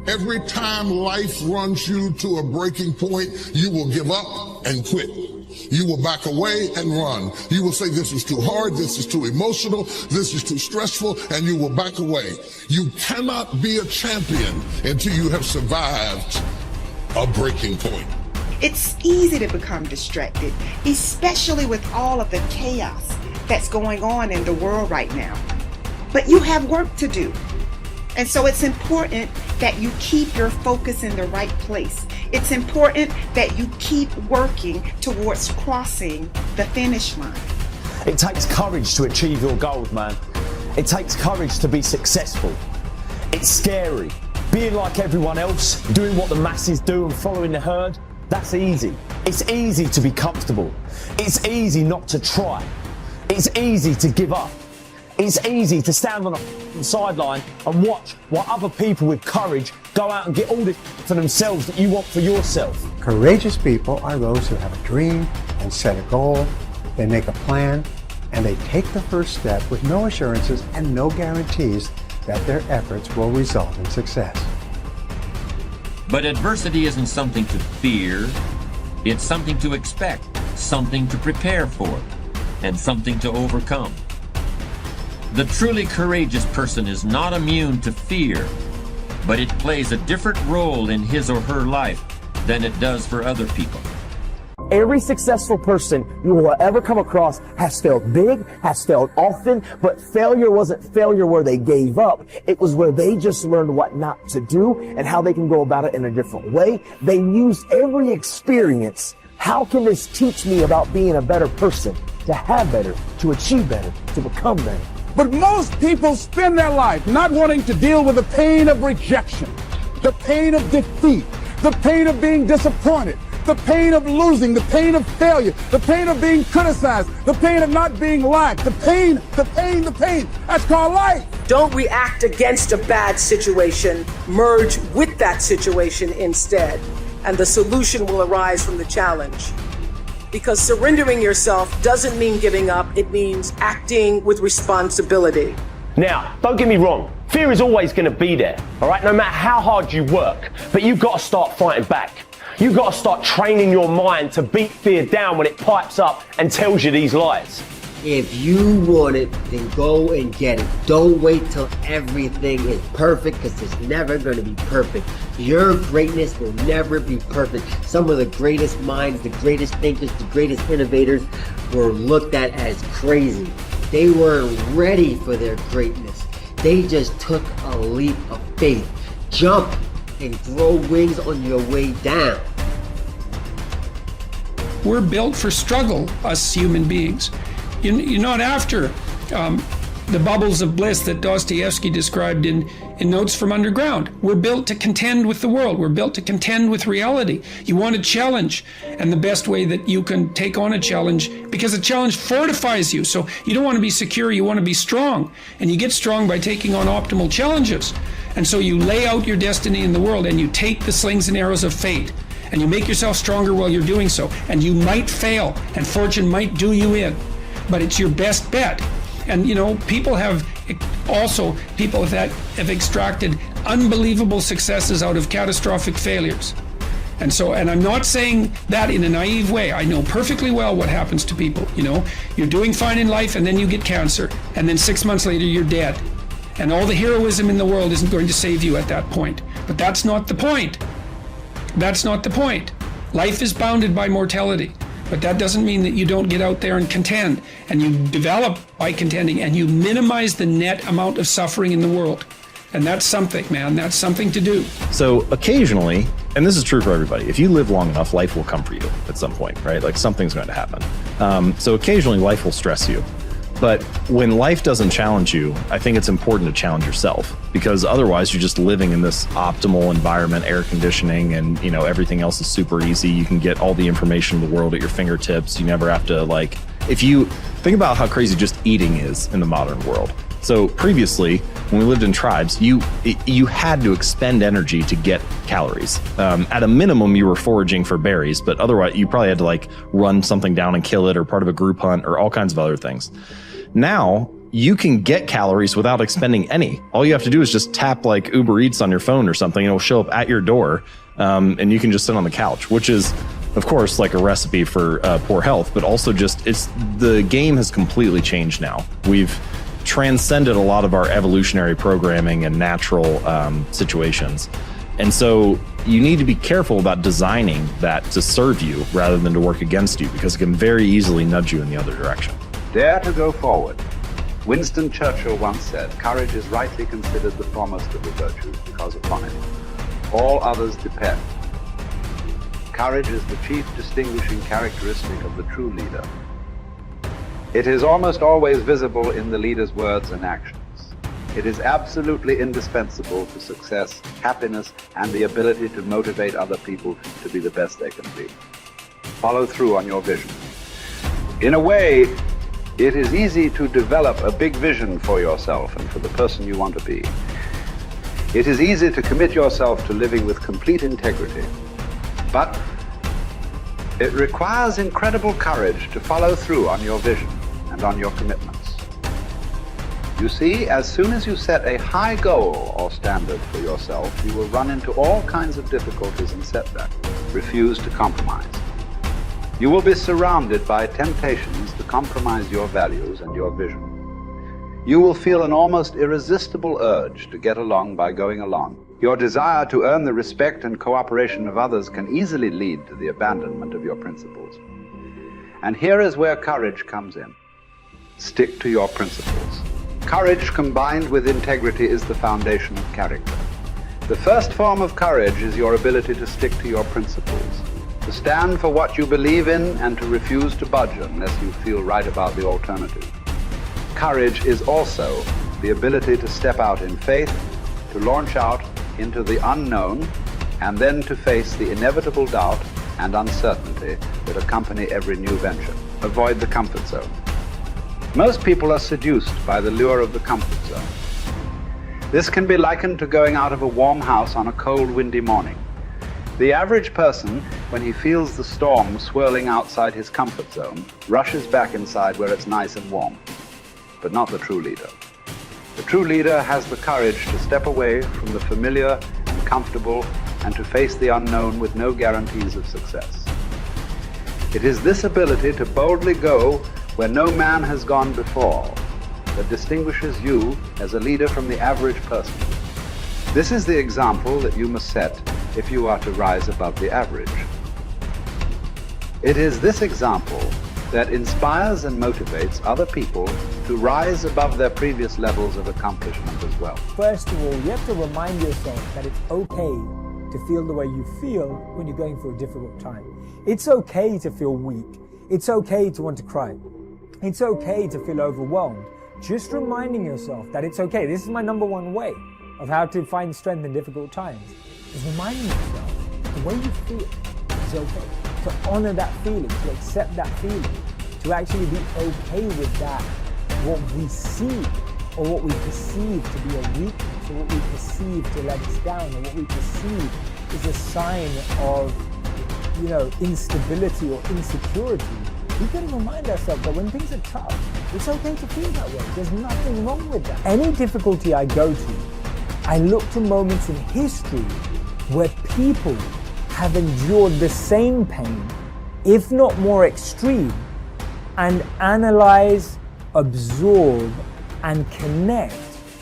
Every time life runs you to a breaking point, you will give up and quit. You will back away and run. You will say, this is too hard, this is too emotional, this is too stressful, and you will back away. You cannot be a champion until you have survived a breaking point. It's easy to become distracted, especially with all of the chaos that's going on in the world right now. But you have work to do. And so it's important that you keep your focus in the right place. It's important that you keep working towards crossing the finish line. It takes courage to achieve your goals, man. It takes courage to be successful. It's scary. Being like everyone else, doing what the masses do and following the herd, that's easy. It's easy to be comfortable. It's easy not to try. It's easy to give up. It's easy to stand on a sideline and watch while other people with courage go out and get all this for themselves that you want for yourself. Courageous people are those who have a dream and set a goal, they make a plan, and they take the first step with no assurances and no guarantees that their efforts will result in success. But adversity isn't something to fear, it's something to expect, something to prepare for, and something to overcome. The truly courageous person is not immune to fear, but it plays a different role in his or her life than it does for other people. Every successful person you will ever come across has failed big, has failed often, but failure wasn't failure where they gave up. It was where they just learned what not to do and how they can go about it in a different way. They used every experience. How can this teach me about being a better person, to have better, to achieve better, to become better? But most people spend their life not wanting to deal with the pain of rejection, the pain of defeat, the pain of being disappointed, the pain of losing, the pain of failure, the pain of being criticized, the pain of not being liked, the pain. That's called life. Don't react against a bad situation. Merge with that situation instead, and the solution will arise from the challenge. Because surrendering yourself doesn't mean giving up, it means acting with responsibility. Now, don't get me wrong, fear is always going to be there, all right, no matter how hard you work, but you've got to start fighting back. You've got to start training your mind to beat fear down when it pipes up and tells you these lies. If you want it, then go and get it. Don't wait till everything is perfect, because it's never going to be perfect. Your greatness will never be perfect. Some of the greatest minds, the greatest thinkers, the greatest innovators were looked at as crazy. They weren't ready for their greatness. They just took a leap of faith. Jump and grow wings on your way down. We're built for struggle, us human beings. You're not after the bubbles of bliss that Dostoevsky described in Notes from Underground. We're built to contend with the world. We're built to contend with reality. You want a challenge, and the best way that you can take on a challenge, because a challenge fortifies you. So you don't want to be secure, you want to be strong. And you get strong by taking on optimal challenges. And so you lay out your destiny in the world, and you take the slings and arrows of fate, and you make yourself stronger while you're doing so. And you might fail, and fortune might do you in, but it's your best bet. And people that have extracted unbelievable successes out of catastrophic failures. And I'm not saying that in a naive way. I know perfectly well what happens to people. You're doing fine in life, and then you get cancer, and then 6 months later you're dead. And all the heroism in the world isn't going to save you at that point. But that's not the point. That's not the point. Life is bounded by mortality. But that doesn't mean that you don't get out there and contend, and you develop by contending, and you minimize the net amount of suffering in the world. And that's something, man. That's something to do. So occasionally, and this is true for everybody, if you live long enough, life will come for you at some point, right? Like something's going to happen. So occasionally life will stress you. But when life doesn't challenge you, I think it's important to challenge yourself, because otherwise you're just living in this optimal environment, air conditioning, and everything else is super easy. You can get all the information in the world at your fingertips. You never have to if you think about how crazy just eating is in the modern world. So previously, when we lived in tribes, you had to expend energy to get calories. At a minimum, you were foraging for berries, but otherwise you probably had to run something down and kill it, or part of a group hunt, or all kinds of other things. Now, you can get calories without expending any. All you have to do is just tap like Uber Eats on your phone or something, and it'll show up at your door, and you can just sit on the couch, which is, of course, like a recipe for poor health, but also just the game has completely changed now. We've transcended a lot of our evolutionary programming and natural situations. And so you need to be careful about designing that to serve you rather than to work against you, because it can very easily nudge you in the other direction. Dare to go forward. Winston Churchill once said, courage is rightly considered the foremost of the virtues because upon it all others depend. Courage is the chief distinguishing characteristic of the true leader. It is almost always visible in the leader's words and actions. It is absolutely indispensable to success, happiness, and the ability to motivate other people to be the best they can be. Follow through on your vision. In a way, it is easy to develop a big vision for yourself and for the person you want to be. It is easy to commit yourself to living with complete integrity. But it requires incredible courage to follow through on your vision and on your commitments. You see, as soon as you set a high goal or standard for yourself, you will run into all kinds of difficulties and setbacks. Refuse to compromise. You will be surrounded by temptations to compromise your values and your vision. You will feel an almost irresistible urge to get along by going along. Your desire to earn the respect and cooperation of others can easily lead to the abandonment of your principles. And here is where courage comes in. Stick to your principles. Courage combined with integrity is the foundation of character. The first form of courage is your ability to stick to your principles, to stand for what you believe in and to refuse to budge unless you feel right about the alternative. Courage is also the ability to step out in faith, to launch out into the unknown, and then to face the inevitable doubt and uncertainty that accompany every new venture. Avoid the comfort zone. Most people are seduced by the lure of the comfort zone. This can be likened to going out of a warm house on a cold, windy morning. The average person, when he feels the storm swirling outside his comfort zone, rushes back inside where it's nice and warm. But not the true leader. The true leader has the courage to step away from the familiar and comfortable and to face the unknown with no guarantees of success. It is this ability to boldly go where no man has gone before that distinguishes you as a leader from the average person. This is the example that you must set if you are to rise above the average. It is this example that inspires and motivates other people to rise above their previous levels of accomplishment as well. First of all, you have to remind yourself that it's okay to feel the way you feel when you're going through a difficult time. It's okay to feel weak. It's okay to want to cry. It's okay to feel overwhelmed. Just reminding yourself that it's okay. This is my number one way of how to find strength in difficult times, is reminding yourself the way you feel is okay. To honor that feeling, to accept that feeling, to actually be okay with that, what we see or what we perceive to be a weakness, or what we perceive to let us down, or what we perceive is a sign of, instability or insecurity. We can remind ourselves that when things are tough, it's okay to feel that way. There's nothing wrong with that. Any difficulty I go to, I look to moments in history where people have endured the same pain, if not more extreme, and analyze, absorb, and connect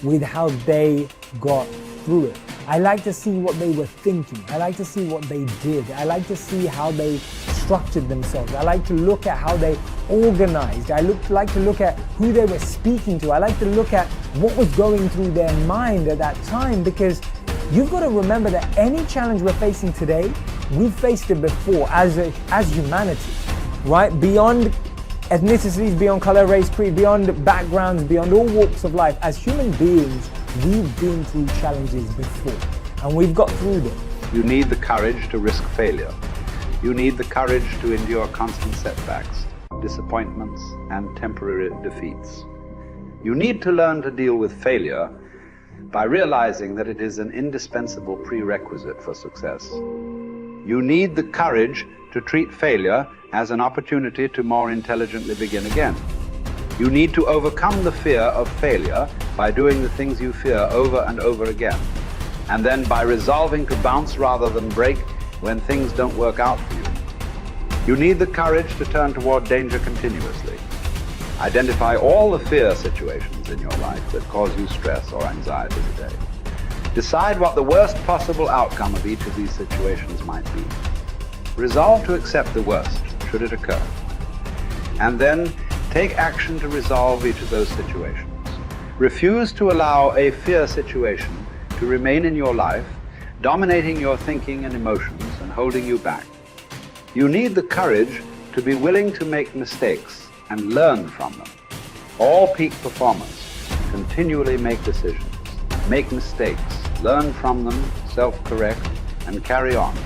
with how they got through it. I like to see what they were thinking. I like to see what they did. I like to see how they structured themselves. I like to look at how they organized. I like to look at who they were speaking to. I like to look at what was going through their mind at that time, because you've got to remember that any challenge we're facing today, we've faced it before as humanity, right? Beyond ethnicities, beyond color, race, creed, beyond backgrounds, beyond all walks of life, as human beings, we've been through challenges before, and we've got through them. You need the courage to risk failure. You need the courage to endure constant setbacks, disappointments, and temporary defeats. You need to learn to deal with failure by realizing that it is an indispensable prerequisite for success. You need the courage to treat failure as an opportunity to more intelligently begin again. You need to overcome the fear of failure by doing the things you fear over and over again, and then by resolving to bounce rather than break when things don't work out for you. You need the courage to turn toward danger continuously. Identify all the fear situations in your life that cause you stress or anxiety today. Decide what the worst possible outcome of each of these situations might be. Resolve to accept the worst, should it occur. And then take action to resolve each of those situations. Refuse to allow a fear situation to remain in your life, dominating your thinking and emotions and holding you back. You need the courage to be willing to make mistakes and learn from them. All peak performers continually make decisions, make mistakes, learn from them, self-correct, and carry on.